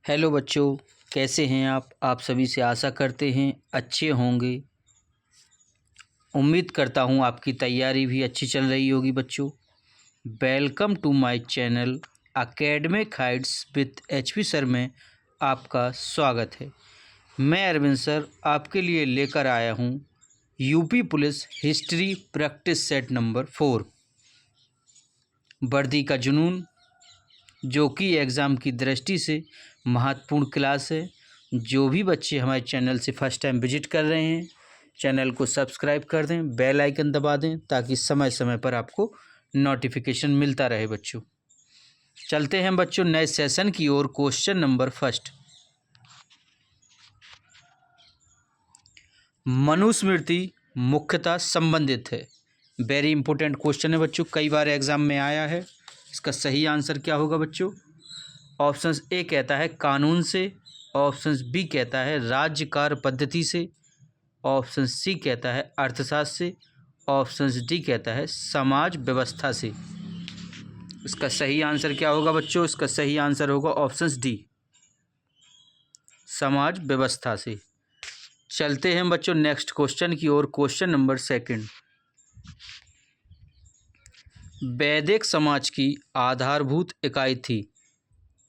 Hello बच्चों, कैसे हैं आप सभी से आशा करते हैं अच्छे होंगे। उम्मीद करता हूं आपकी तैयारी भी अच्छी चल रही होगी बच्चों। Welcome to my channel academic heights with HP sir में आपका स्वागत है। मैं अरविंद सर आपके लिए लेकर आया हूं UP police history practice set number 4 वर्दी का जुनून, जो कि एग्ज़ाम की दृष्टि से महत्वपूर्ण क्लास है। जो भी बच्चे हमारे चैनल से फर्स्ट टाइम विजिट कर रहे हैं, चैनल को सब्सक्राइब कर दें, बेल आइकन दबा दें ताकि समय समय पर आपको नोटिफिकेशन मिलता रहे। बच्चों चलते हैं बच्चों नए सेशन की ओर। क्वेश्चन नंबर फर्स्ट, मनुस्मृति मुख्यतः संबंधित है। वेरी इंपॉर्टेंट क्वेश्चन है बच्चों, कई बार एग्जाम में आया है। इसका सही आंसर क्या होगा बच्चों? ऑप्शन ए कहता है कानून से, ऑप्शन बी कहता है राज्य कार्य पद्धति से, ऑप्शन सी कहता है अर्थशास्त्र से, ऑप्शन डी कहता है समाज व्यवस्था से। इसका सही आंसर क्या होगा बच्चों? इसका सही आंसर होगा ऑप्शन डी, समाज व्यवस्था से। चलते हैं बच्चों नेक्स्ट क्वेश्चन की ओर। क्वेश्चन नंबर सेकंड, वैदिक समाज की आधारभूत इकाई थी।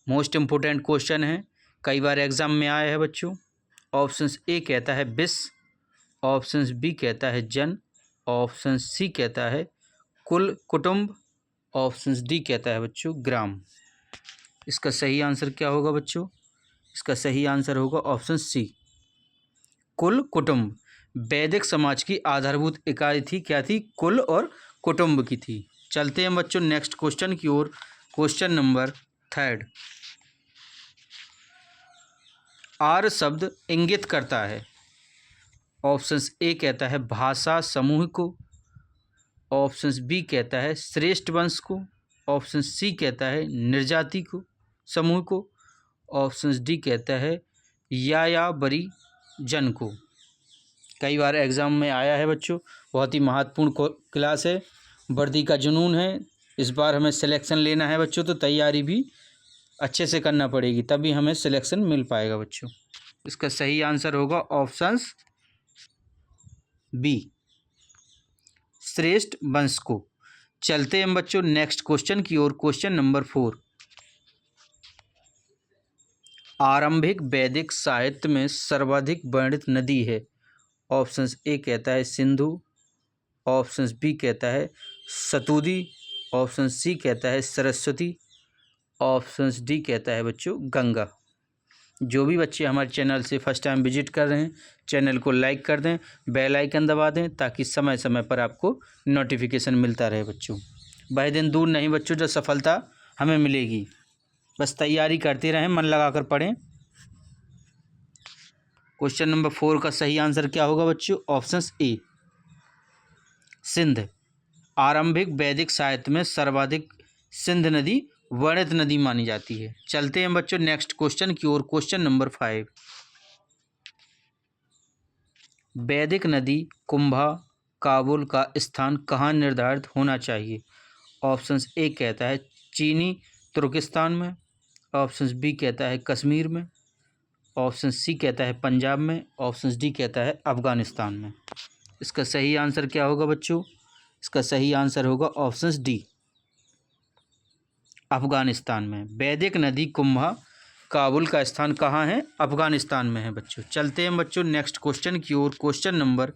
मोस्ट इम्पोर्टेंट क्वेश्चन है, कई बार एग्जाम में आया है बच्चों। ऑप्शन ए कहता है विश्व, ऑप्शन बी कहता है जन, ऑप्शन सी कहता है कुल कुटुंब, ऑप्शन डी कहता है बच्चों ग्राम। इसका सही आंसर क्या होगा बच्चों? इसका सही आंसर होगा ऑप्शन सी, कुल कुटुंब। वैदिक समाज की आधारभूत इकाई थी, क्या थी? कुल और कुटुंब की थी। चलते हैं बच्चों नेक्स्ट क्वेश्चन की ओर। क्वेश्चन नंबर थर्ड, आर्य शब्द इंगित करता है। ऑप्शन ए कहता है भाषा समूह को, ऑप्शन बी कहता है श्रेष्ठ वंश को, ऑप्शन सी कहता है निर्जाति को समूह को, ऑप्शन डी कहता है यायावरी जन को। कई बार एग्जाम में आया है बच्चों, बहुत ही महत्वपूर्ण क्लास है। वर्दी का जुनून है, इस बार हमें सिलेक्शन लेना है बच्चों, तो तैयारी भी अच्छे से करना पड़ेगी, तभी हमें सिलेक्शन मिल पाएगा बच्चों। इसका सही आंसर होगा ऑप्शन बी, श्रेष्ठ वंश को। चलते हैं बच्चों नेक्स्ट क्वेश्चन की ओर। क्वेश्चन नंबर 4, आरंभिक वैदिक साहित्य में सर्वाधिक वर्णित नदी है। ऑप्शन ए कहता है सिंधु, ऑप्शन बी कहता है सतुदी, ऑप्शन सी कहता है सरस्वती, ऑप्शन डी कहता है बच्चों गंगा। जो भी बच्चे हमारे चैनल से फर्स्ट टाइम विजिट कर रहे हैं, चैनल को लाइक कर दें, बेल आइकन दबा दें ताकि समय समय पर आपको नोटिफिकेशन मिलता रहे बच्चों। वह दिन दूर नहीं बच्चों जो सफलता हमें मिलेगी, बस तैयारी करते रहें, मन लगाकर पढ़ें। क्वेश्चन नंबर 4 का सही आंसर क्या होगा बच्चों? Option A, Sindh. आरंभिक वैदिक साहित्य में सर्वाधिक सिंध नदी वर्णित नदी मानी जाती है। चलते हैं बच्चों नेक्स्ट क्वेश्चन की ओर। क्वेश्चन नंबर 5, वैदिक नदी कुंभा काबुल का स्थान कहाँ निर्धारित होना चाहिए? ऑप्शन ए कहता है चीनी तुर्किस्तान में, ऑप्शन बी कहता है कश्मीर में, ऑप्शन सी कहता है पंजाब में, ऑप्शन डी कहता है अफगानिस्तान में। इसका सही आंसर क्या होगा बच्चों? इसका सही आंसर होगा ऑप्शन डी, अफगानिस्तान में। वैदिक नदी कुंभा काबुल का स्थान कहाँ है? अफगानिस्तान में है बच्चों। चलते हैं बच्चों नेक्स्ट क्वेश्चन की ओर। क्वेश्चन नंबर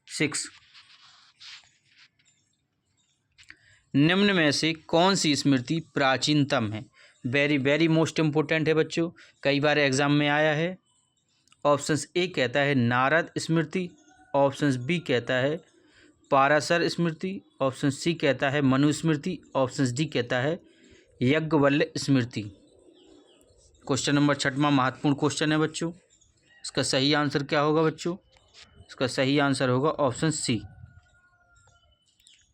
6, निम्न में से कौन सी स्मृति प्राचीनतम है? वेरी वेरी मोस्ट इम्पोर्टेंट है बच्चों, कई बार एग्जाम में आया है। ऑप्शन ए कहता है नारद स्मृति, ऑप्शन बी कहता है पाराशर स्मृति, ऑप्शन सी कहता है मनुस्मृति, ऑप्शन डी कहता है यज्ञवल्क्य स्मृति। क्वेश्चन नंबर 6वां महत्वपूर्ण क्वेश्चन है बच्चों। इसका सही आंसर क्या होगा बच्चों? इसका सही आंसर होगा ऑप्शन सी,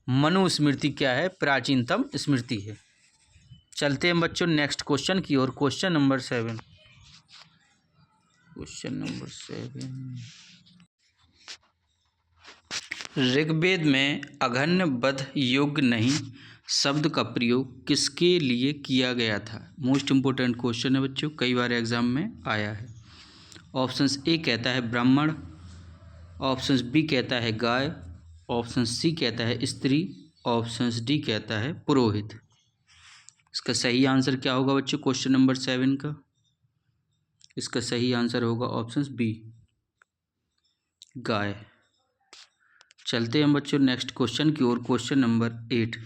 मनुस्मृति क्या है? प्राचीनतम स्मृति है। चलते हैं बच्चों नेक्स्ट क्वेश्चन की ओर। Question number 7, question number 7, Rigveda में अघन्य वध योग्य नहीं शब्द का प्रयोग किसके लिए किया गया था? मोस्ट इम्पोर्टेंट क्वेश्चन है बच्चों, कई बार एग्जाम में आया है। ऑप्शंस ए कहता है ब्राह्मण, ऑप्शंस बी कहता है गाय, ऑप्शन सी कहता है स्त्री, ऑप्शंस डी कहता है पुरोहित। इसका सही आंसर क्या होगा बच्चों क्वेश्चन नंबर 7 का? इसका सही आंसर होगा ऑप्शंस बी, गाय। चलते हैं बच्चों नेक्स्ट क्वेश्चन की ओर। क्वेश्चन नंबर 8,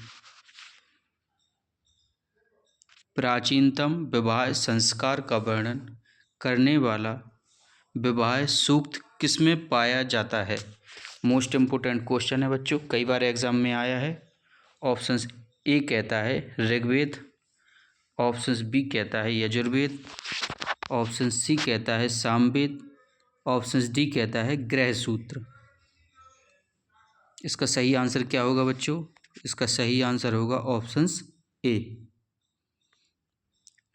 प्राचीनतम विवाह संस्कार का वर्णन करने वाला विवाह सूक्त किसमें पाया जाता है? मोस्ट इम्पोर्टेंट क्वेश्चन है बच्चों, कई बार एग्जाम में आया है। ऑप्शंस ए कहता है ऋग्वेद, ऑप्शंस बी कहता है यजुर्वेद, ऑप्शन सी कहता है सामवेद, ऑप्शंस डी कहता है गृह सूत्र। इसका सही आंसर क्या होगा बच्चों? इसका सही आंसर होगा ऑप्शंस ए।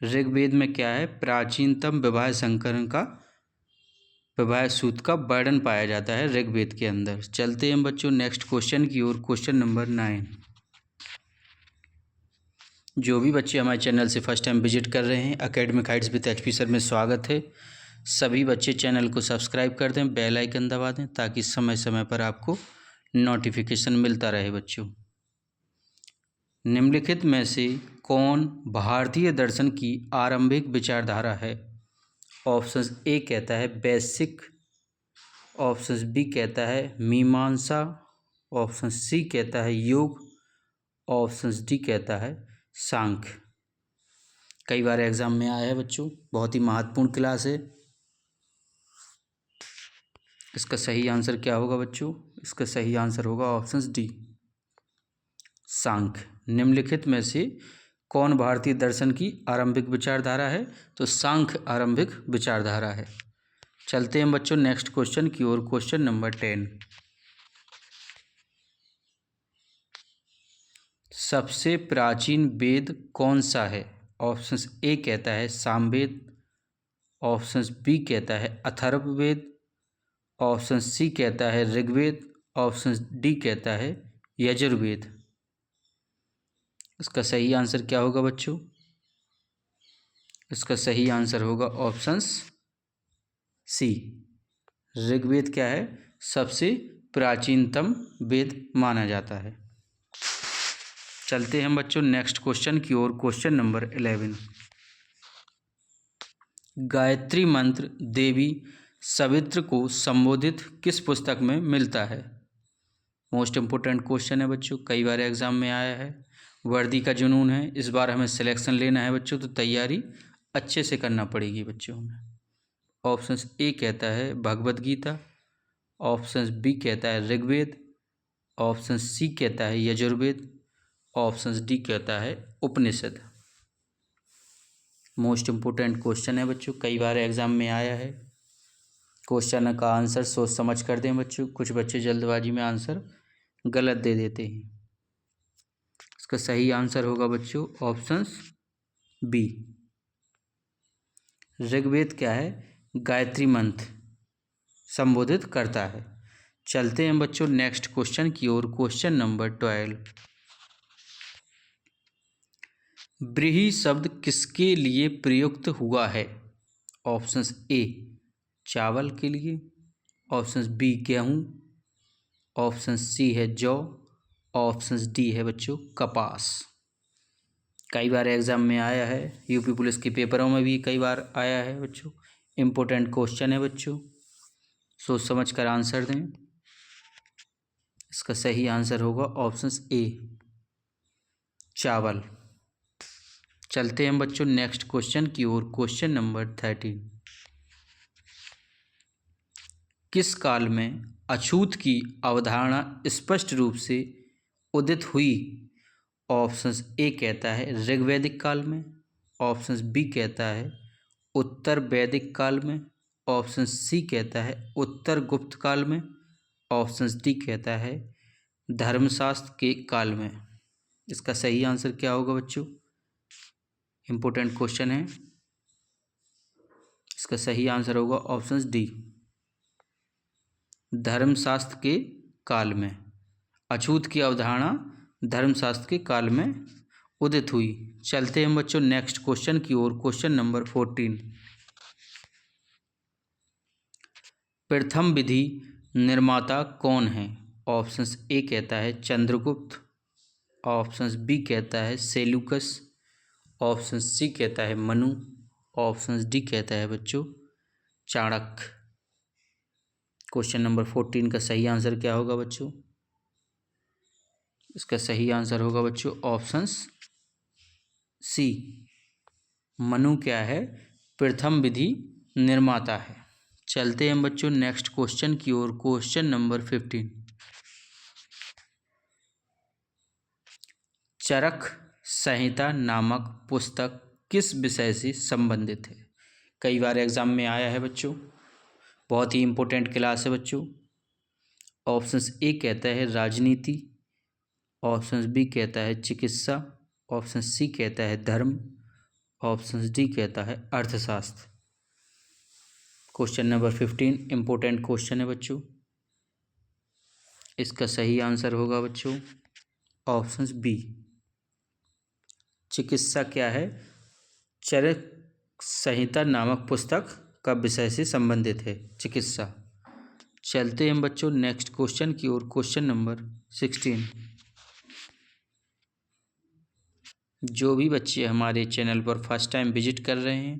ऋग्वेद में क्या है? प्राचीनतम विवाह संकरण का विवाह सूत्र का वर्णन पाया जाता है ऋग्वेद के अंदर। चलते हैं बच्चों नेक्स्ट क्वेश्चन की ओर। क्वेश्चन नंबर 9, जो भी बच्चे हमारे चैनल से फर्स्ट टाइम विजिट कर रहे हैं, academic heights with HP sir में स्वागत है। सभी बच्चे चैनल को सब्सक्राइब कर दें, बेल आइकन दबा दें ताकि समय समय पर आपको नोटिफिकेशन मिलता रहे। बच्चों, निम्नलिखित में से कौन भारतीय दर्शन की आरंभिक विचारधारा है? ऑप्शन ए कहता है वैश्विक, ऑप्शन बी कहता है मीमांसा, ऑप्शन सी कहता है योग, ऑप्शन डी कहता है सांख्य। कई बार एग्जाम में आया है बच्चों, बहुत ही महत्वपूर्ण क्लास है। इसका सही आंसर क्या होगा बच्चों? इसका सही आंसर होगा ऑप्शन डी, सांख्य। निम्नलिखित में से कौन भारतीय दर्शन की आरंभिक विचारधारा है? तो सांख्य आरंभिक विचारधारा है। चलते हैं बच्चों नेक्स्ट क्वेश्चन की ओर। क्वेश्चन नंबर 10, सबसे प्राचीन वेद कौन सा है? ऑप्शन ए कहता है सामवेद, ऑप्शन बी कहता है अथर्ववेद, ऑप्शन सी कहता है ऋग्वेद, ऑप्शन डी कहता है यजुर्वेद। इसका सही आंसर क्या होगा बच्चों? इसका सही आंसर होगा ऑप्शंस सी, ऋग्वेद क्या है? सबसे प्राचीनतम वेद माना जाता है। चलते हैं बच्चों नेक्स्ट क्वेश्चन की ओर। क्वेश्चन नंबर 11, गायत्री मंत्र देवी सवित्र को संबोधित किस पुस्तक में मिलता है? मोस्ट इम्पोर्टेंट क्वेश्चन है बच्चों, कई बार एग्जाम में आया है। वर्दी का जुनून है, इस बार हमें सिलेक्शन लेना है बच्चों, तो तैयारी अच्छे से करना पड़ेगी बच्चों हमें। ऑप्शन ए कहता है भगवद गीता, ऑप्शन बी कहता है ऋग्वेद, ऑप्शन सी कहता है यजुर्वेद, ऑप्शन डी कहता है उपनिषद। मोस्ट इम्पोर्टेंट क्वेश्चन है बच्चों, कई बार एग्जाम में आया है। क्वेश्चन का आंसर सोच समझ कर दें बच्चों, कुछ बच्चे जल्दबाजी में आंसर गलत दे देते हैं। इसका सही आंसर होगा बच्चों ऑप्शन बी, ऋग्वेद क्या है? गायत्री मंत्र संबोधित करता है। चलते हैं बच्चों नेक्स्ट क्वेश्चन की ओर। क्वेश्चन नंबर 12, व्रीहि शब्द किसके लिए प्रयुक्त हुआ है? ऑप्शंस ए चावल के लिए, ऑप्शंस बी गेहूँ, ऑप्शन सी है जौ, ऑप्शंस डी है बच्चों कपास। कई बार एग्जाम में आया है, यूपी पुलिस के पेपरों में भी कई बार आया है बच्चों। इम्पोर्टेंट क्वेश्चन है बच्चों, सोच समझ कर आंसर दें। इसका सही आंसर होगा ऑप्शंस ए चावल। चलते हैं बच्चों नेक्स्ट क्वेश्चन की ओर। क्वेश्चन नंबर 13, किस काल में अछूत की अवधारणा स्पष्ट रूप से उदित हुई? ऑप्शंस ए कहता है ऋग्वैदिक काल में, ऑप्शंस बी कहता है उत्तर वैदिक काल में, ऑप्शन सी कहता है उत्तर गुप्त काल में, ऑप्शन डी कहता है धर्मशास्त्र के काल में। इसका सही आंसर क्या होगा बच्चों? इम्पोर्टेंट क्वेश्चन है। इसका सही आंसर होगा ऑप्शन डी, धर्मशास्त्र के काल में। अछूत की अवधारणा धर्मशास्त्र के काल में उदित हुई। चलते हैं बच्चों नेक्स्ट क्वेश्चन की ओर। Question number 14। प्रथम विधि निर्माता कौन है? ऑप्शंस ए कहता है चंद्रगुप्त, ऑप्शंस बी कहता है सेल्यूकस, ऑप्शन सी कहता है मनु, ऑप्शन डी कहता है बच्चों चाणक्य। क्वेश्चन नंबर 14 का सही आंसर क्या होगा बच्चों? इसका सही आंसर होगा बच्चों ऑप्शंस सी, मनु क्या है प्रथम विधि निर्माता है। चलते हैं बच्चों नेक्स्ट क्वेश्चन की ओर। Question number 15। चरक संहिता नामक पुस्तक किस विषय से संबंधित है? कई बार एग्जाम में आया है बच्चों, बहुत ही इम्पोर्टेंट क्लास है बच्चों। ऑप्शंस ए कहता है राजनीति, ऑप्शंस बी कहता है चिकित्सा, ऑप्शन सी कहता है धर्म, ऑप्शन डी कहता है अर्थशास्त्र। क्वेश्चन नंबर 15 इम्पोर्टेंट क्वेश्चन है बच्चों। इसका सही आंसर होगा बच्चों ऑप्शन बी, चिकित्सा क्या है चरक संहिता नामक पुस्तक का विषय से संबंधित है चिकित्सा। चलते हैं बच्चों नेक्स्ट क्वेश्चन की ओर। Question number 16। जो भी बच्चे हमारे चैनल पर फर्स्ट टाइम विजिट कर रहे हैं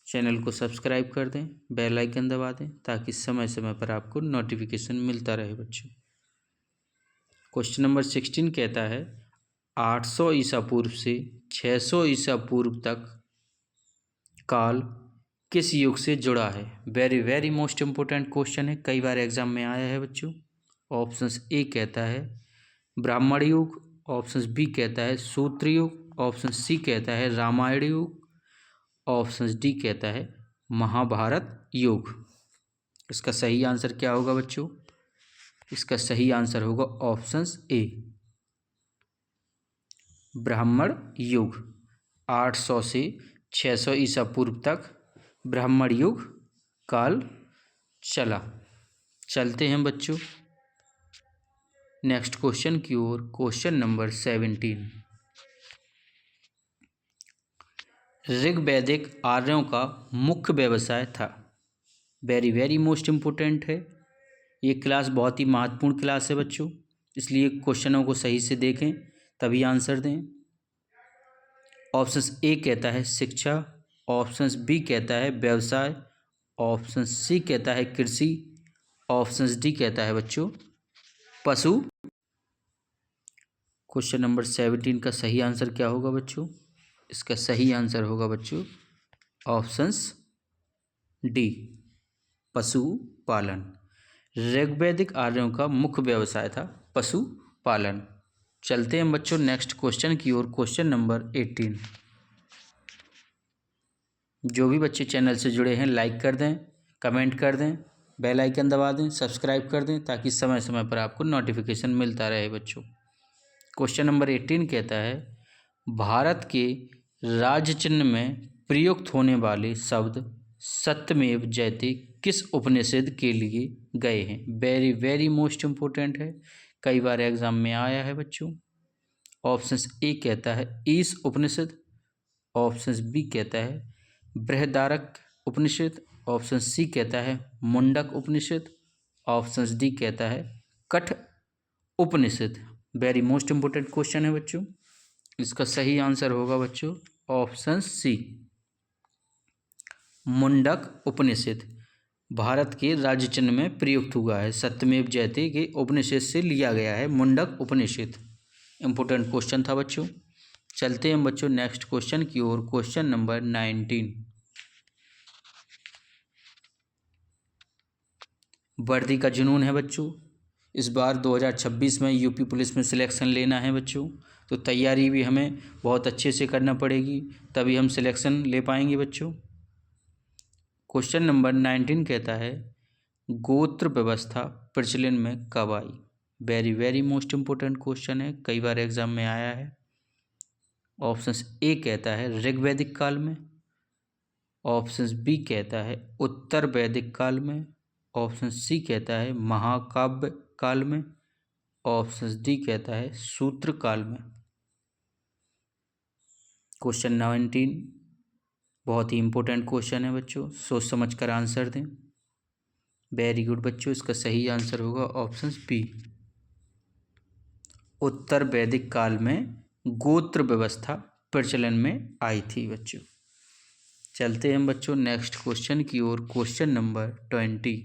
चैनल को सब्सक्राइब कर दें, बेल आइकन दबा दें ताकि समय समय पर आपको नोटिफिकेशन मिलता रहे बच्चों। क्वेश्चन नंबर 16 कहता है 800 ईसा पूर्व से 600 ईसा पूर्व तक काल किस युग से जुड़ा है? Very very most important question है, कई बार एग्जाम में आया है बच्चों। ऑप्शन ए कहता है ब्राह्मण युग, ऑप्शन बी कहता है सूत्र युग, ऑप्शन सी कहता है रामायण युग, ऑप्शन डी कहता है महाभारत युग। इसका सही आंसर क्या होगा बच्चों? इसका सही आंसर होगा ऑप्शन ए, ब्राह्मण युग। 800 से 600 ईसा पूर्व तक ब्राह्मण युग काल चला। चलते हैं बच्चों नेक्स्ट क्वेश्चन की ओर। Question number 17। ऋग्वैदिक आर्यों का मुख्य व्यवसाय था। वेरी वेरी मोस्ट इम्पोर्टेंट है, ये क्लास बहुत ही महत्वपूर्ण क्लास है बच्चों, इसलिए क्वेश्चनों को सही से देखें तभी आंसर दें। ऑप्शन ए कहता है शिक्षा, ऑप्शन बी कहता है व्यवसाय, ऑप्शन सी कहता है कृषि, ऑप्शन डी कहता है बच्चों पशु। क्वेश्चन नंबर 17 का सही आंसर क्या होगा बच्चों? इसका सही आंसर होगा बच्चों ऑप्शंस डी, पशुपालन। ऋग्वैदिक आर्यों का मुख्य व्यवसाय था पशुपालन। चलते हैं बच्चों नेक्स्ट क्वेश्चन की ओर। Question number 18। जो भी बच्चे चैनल से जुड़े हैं लाइक कर दें, कमेंट कर दें, बेल आइकन दबा दें, सब्सक्राइब कर दें ताकि समय समय पर आपको नोटिफिकेशन मिलता रहे बच्चों। क्वेश्चन नंबर 18 कहता है भारत के राज्य चिन्ह में प्रयुक्त होने वाले शब्द सत्यमेव जयते किस उपनिषद के लिए गए हैं? वेरी वेरी मोस्ट इम्पोर्टेंट है, कई बार एग्जाम में आया है बच्चों। ऑप्शन ए कहता है ईश उपनिषद, ऑप्शन बी कहता है बृहदारक उपनिषद, ऑप्शन सी कहता है मुंडक उपनिषद, ऑप्शन डी कहता है कठ उपनिषद। वेरी मोस्ट इम्पोर्टेंट क्वेश्चन है बच्चों, इसका सही आंसर होगा बच्चों ऑप्शन सी, मुंडक उपनिषद। भारत के राज्य चिन्ह में प्रयुक्त हुआ है, सत्यमेव जयते के उपनिषद से लिया गया है मुंडक उपनिषद। इम्पोर्टेंट क्वेश्चन था बच्चों। चलते हैं बच्चों नेक्स्ट क्वेश्चन की ओर। Question number 19। वर्दी का जुनून है बच्चों, इस बार 2026 में यूपी पुलिस में सिलेक्शन लेना है बच्चों, तो तैयारी भी हमें बहुत अच्छे से करना पड़ेगी तभी हम सिलेक्शन ले पाएंगे बच्चों। क्वेश्चन नंबर 19 कहता है गोत्र व्यवस्था प्रचलन में कब आई? Very very most important question है, कई बार एग्जाम में आया है। ऑप्शन ए कहता है ऋग्वैदिक काल में, ऑप्शन बी कहता है उत्तर वैदिक काल में, ऑप्शन सी कहता है महाकाव्य काल में, ऑप्शन डी कहता है सूत्र काल में। क्वेश्चन 19 बहुत ही इंपॉर्टेंट क्वेश्चन है बच्चों, सोच समझ कर आंसर दें। वेरी गुड बच्चों, इसका सही आंसर होगा ऑप्शन बी। उत्तर वैदिक काल में गोत्र व्यवस्था प्रचलन में आई थी बच्चों। चलते हैं बच्चों नेक्स्ट क्वेश्चन की ओर। Question number 20।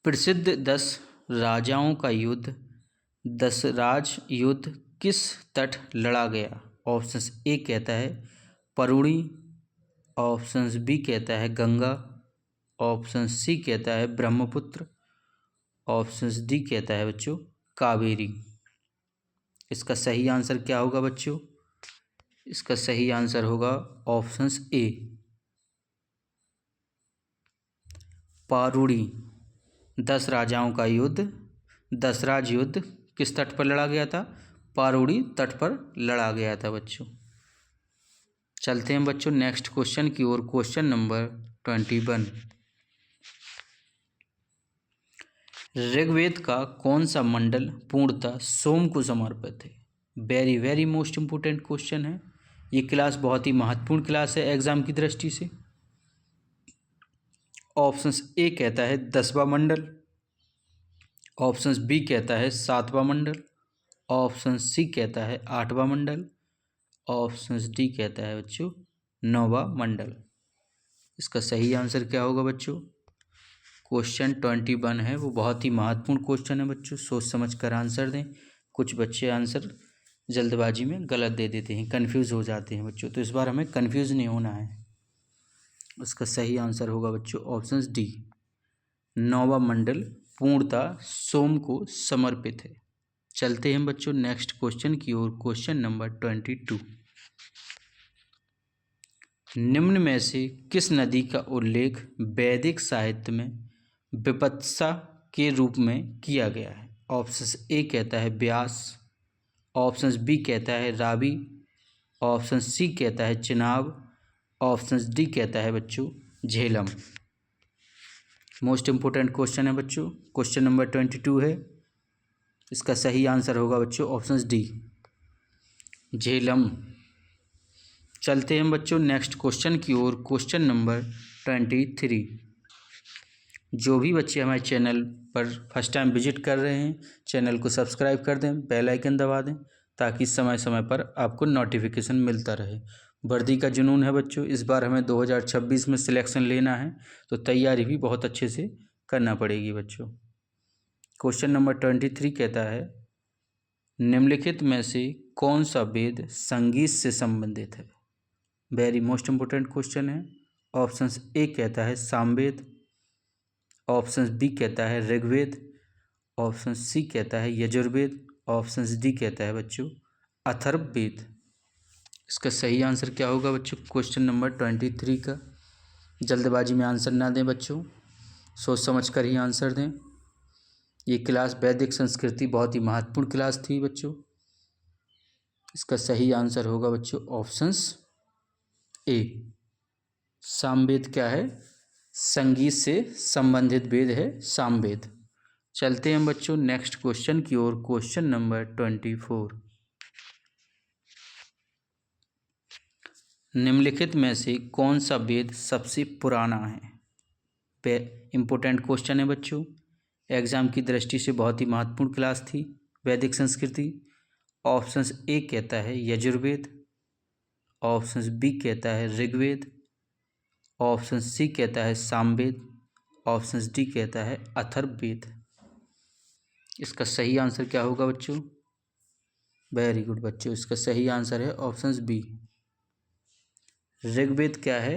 प्रसिद्ध 10 राजाओं का युद्ध दशराज युद्ध किस तट लड़ा गया? ऑप्शन ए कहता है परुणी, ऑप्शन बी कहता है गंगा, ऑप्शन सी कहता है ब्रह्मपुत्र, ऑप्शन डी कहता है बच्चों कावेरी। इसका सही आंसर क्या होगा बच्चों? इसका सही आंसर होगा ऑप्शन ए पारुणी। 10 राजाओं का युद्ध दशराज युद्ध किस तट पर लड़ा गया था? पारुणी तट पर लड़ा गया था बच्चों। चलते हैं बच्चों नेक्स्ट क्वेश्चन की ओर। Question number 21। ऋग्वेद का कौन सा मंडल पूर्णतः सोम को समर्पित है? Very very most important question है। ये क्लास बहुत ही महत्वपूर्ण क्लास है एग्जाम की दृष्टि से। ऑप्शन ए कहता है 10वां मंडल, ऑप्शन बी कहता है 7वां मंडल, ऑप्शन सी कहता है 8वां मंडल, ऑप्शन डी कहता है बच्चों 9वां मंडल। इसका सही आंसर क्या होगा बच्चों? क्वेश्चन 21 है वो बहुत ही महत्वपूर्ण क्वेश्चन है बच्चों, सोच समझ कर आंसर दें। कुछ बच्चे आंसर जल्दबाजी में गलत दे देते हैं, कन्फ्यूज़ हो जाते हैं बच्चों, तो इस बार हमें कन्फ्यूज़ नहीं होना है। इसका सही आंसर होगा बच्चों ऑप्शन डी 9वां मंडल पूर्णतः सोम को समर्पित है। चलते हैं बच्चों नेक्स्ट क्वेश्चन की ओर। Question number 22। निम्न में से किस नदी का उल्लेख वैदिक साहित्य में विपत्सा के रूप में किया गया है? ऑप्शन ए कहता है ब्यास, ऑप्शन बी कहता है रावी, ऑप्शन सी कहता है चिनाब, ऑप्शन डी कहता है बच्चों झेलम। मोस्ट इम्पोर्टेंट क्वेश्चन है बच्चों, क्वेश्चन नंबर 22 है। इसका सही आंसर होगा बच्चों ऑप्शन डी झेलम। चलते हैं बच्चों नेक्स्ट क्वेश्चन की ओर। Question number 23। जो भी बच्चे हमारे चैनल पर फर्स्ट टाइम विजिट कर रहे हैं, चैनल को सब्सक्राइब कर दें, बेल आइकन दबा दें, ताकि समय समय पर आपको नोटिफिकेशन मिलता रहे। वर्दी का जुनून है बच्चों, इस बार हमें 2026 में सिलेक्शन लेना है, तो तैयारी भी बहुत अच्छे से करना पड़ेगी बच्चों। क्वेश्चन नंबर 23 कहता है निम्नलिखित में से कौन सा वेद संगीत से संबंधित है? वेरी मोस्ट इम्पोर्टेंट क्वेश्चन है। ऑप्शन ए कहता है सामवेद, ऑप्शन बी कहता है ऋग्वेद, ऑप्शन सी कहता है यजुर्वेद, ऑप्शन डी कहता है बच्चों अथर्ववेद। इसका सही आंसर क्या होगा बच्चों क्वेश्चन नंबर 23 का? जल्दबाजी में आंसर ना दें बच्चों, सोच समझ कर ही आंसर दें। ये क्लास वैदिक संस्कृति बहुत ही महत्वपूर्ण क्लास थी बच्चों। इसका सही आंसर होगा बच्चों ऑप्शंस ए सामवेद क्या है? संगीत से संबंधित वेद है सामवेद। चलते हैं बच्चों नेक्स्ट क्वेश्चन की ओर। Question number 24। निम्नलिखित में से कौन सा वेद सबसे पुराना है? इम्पोर्टेंट क्वेश्चन है बच्चों, एग्जाम की दृष्टि से बहुत ही महत्वपूर्ण क्लास थी वैदिक संस्कृति। ऑप्शंस ए कहता है यजुर्वेद, ऑप्शंस बी कहता है ऋग्वेद, ऑप्शन सी कहता है सामवेद, ऑप्शन डी कहता है अथर्ववेद। इसका सही आंसर क्या होगा बच्चों? वेरी गुड बच्चों, इसका सही आंसर है ऑप्शन बी ऋग्वेद क्या है?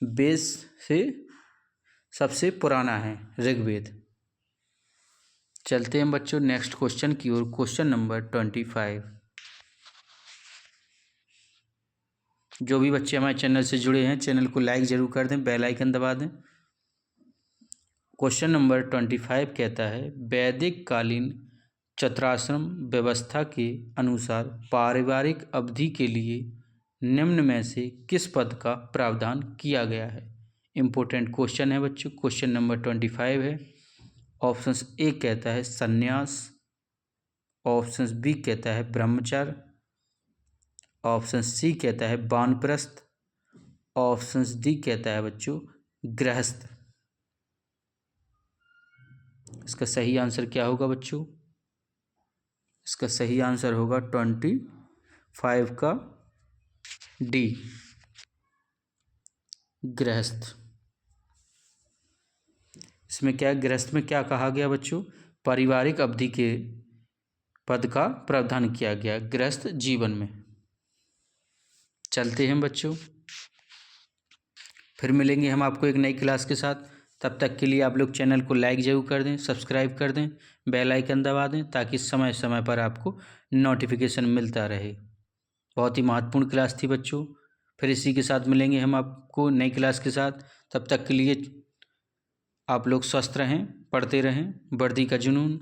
वेद से सबसे पुराना है ऋग्वेद। चलते हैं बच्चों नेक्स्ट क्वेश्चन की ओर। Question number 25। जो भी बच्चे हमारे चैनल से जुड़े हैं, चैनल को लाइक ज़रूर कर दें, बेल आइकन दबा दें। क्वेश्चन नंबर 25 कहता है वैदिक कालीन चतुराश्रम व्यवस्था के अनुसार पारिवारिक अवधि के लिए निम्न में से किस पद का प्रावधान किया गया है? इम्पोर्टेंट क्वेश्चन है बच्चों, क्वेश्चन नंबर 25 है। ऑप्शन ए कहता है संन्यास, ऑप्शन बी कहता है ब्रह्मचर्य, ऑप्शन सी कहता है वानप्रस्थ, ऑप्शन डी कहता है बच्चों गृहस्थ। इसका सही आंसर क्या होगा बच्चों? इसका सही आंसर होगा 25 का डी, गृहस्थ। इसमें क्या, गृहस्थ में क्या कहा गया बच्चों? पारिवारिक अवधि के पद का प्रावधान किया गया गृहस्थ जीवन में। चलते हैं बच्चों, फिर मिलेंगे हम आपको एक नई क्लास के साथ। तब तक के लिए आप लोग चैनल को लाइक जरूर कर दें, सब्सक्राइब कर दें, बेल आइकन दबा दें, ताकि समय समय पर आपको नोटिफिकेशन मिलता रहे। बहुत ही महत्वपूर्ण क्लास थी बच्चों। फिर इसी के साथ मिलेंगे हम आपको नई क्लास के साथ। तब तक के लिए आप लोग स्वस्थ रहें, पढ़ते रहें, वर्दी का जुनून।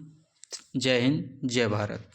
जय हिंद, जय भारत।